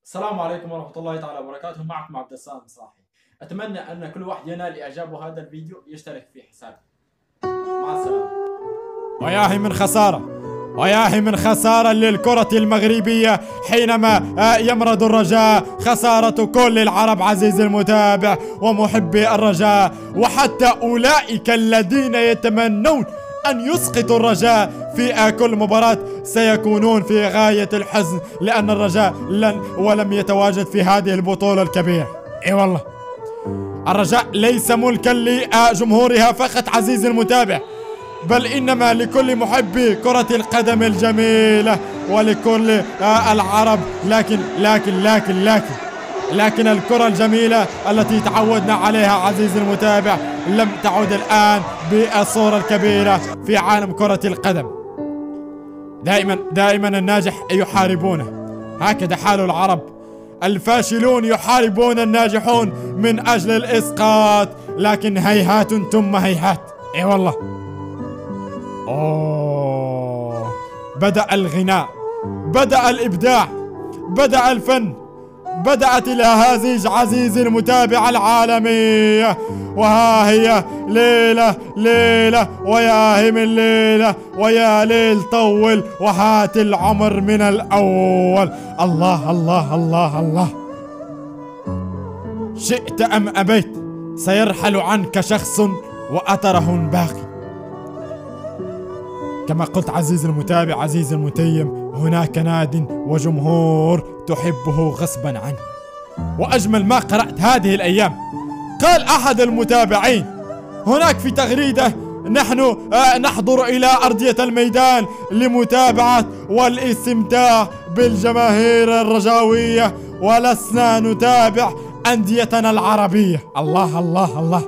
السلام عليكم ورحمة الله تعالى وبركاته. معكم عبد السلام صاحي. أتمنى أن كل واحد ينال إعجابه هذا الفيديو يشترك في حسابي. مع السلامة. وياهي من خسارة، وياهي من خسارة للكرة المغربية حينما يمرض الرجاء. خسارة كل العرب عزيزي المتابع ومحبي الرجاء، وحتى أولئك الذين يتمنون أن يسقطوا الرجاء في كل مباراة سيكونون في غاية الحزن، لأن الرجاء ولم يتواجد في هذه البطولة الكبيرة. اي والله الرجاء ليس ملكا لجمهورها فقط عزيزي المتابع، بل إنما لكل محبي كرة القدم الجميلة ولكل العرب. لكن الكرة الجميلة التي تعودنا عليها عزيزي المتابع لم تعد الآن بالصورة الكبيرة في عالم كرة القدم. دائما الناجح يحاربونه، هكذا حال العرب. الفاشلون يحاربون الناجحون من أجل الإسقاط، لكن هيهات ثم هيهات. اي والله. بدأ الغناء، بدأ الإبداع، بدأ الفن، بدأت الأهازيج عزيزي المتابع العالمية. وها هي ليلة ويا هي من ليلة ويا ليل طول وهات العمر من الأول. الله الله الله الله. شئت أم أبيت سيرحل عنك شخص وأثره باقي. كما قلت عزيزي المتابع عزيزي المتيم، هناك ناد وجمهور تحبه غصبا عنه. وأجمل ما قرأت هذه الأيام، قال أحد المتابعين هناك في تغريدة: نحن نحضر إلى أرضية الميدان لمتابعة والاستمتاع بالجماهير الرجاوية ولسنا نتابع أنديتنا العربية. الله الله الله.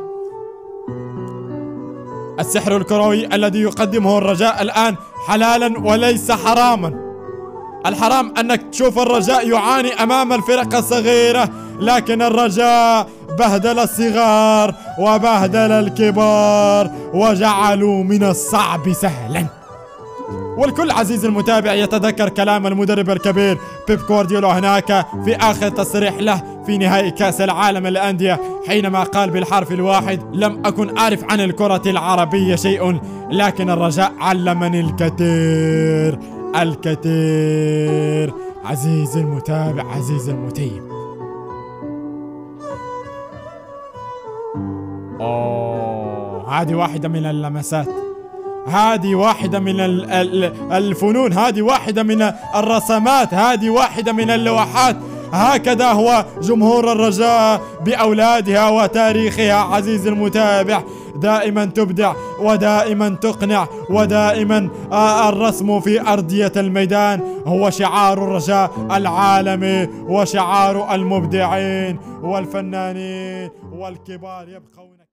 السحر الكروي الذي يقدمه الرجاء الآن حلالا وليس حراما. الحرام أنك تشوف الرجاء يعاني أمام الفرق الصغيرة، لكن الرجاء بهدل الصغار وبهدل الكبار وجعلوا من الصعب سهلا. والكل عزيزي المتابع يتذكر كلام المدرب الكبير بيب جوارديولا هناك في آخر تصريح له في نهائي كأس العالم للأندية، حينما قال بالحرف الواحد: لم أكن أعرف عن الكرة العربية شيء، لكن الرجاء علمني الكثير. عزيزي المتابع عزيزي المتيم، هذه واحدة من اللمسات، هذه واحدة من الفنون، هذه واحدة من الرسمات، هذه واحدة من اللوحات. هكذا هو جمهور الرجاء بأولادها وتاريخها عزيزي المتابع، دائما تبدع ودائما تقنع، ودائما الرسم في أرضية الميدان هو شعار الرجاء العالمي وشعار المبدعين والفنانين والكبار يبقون.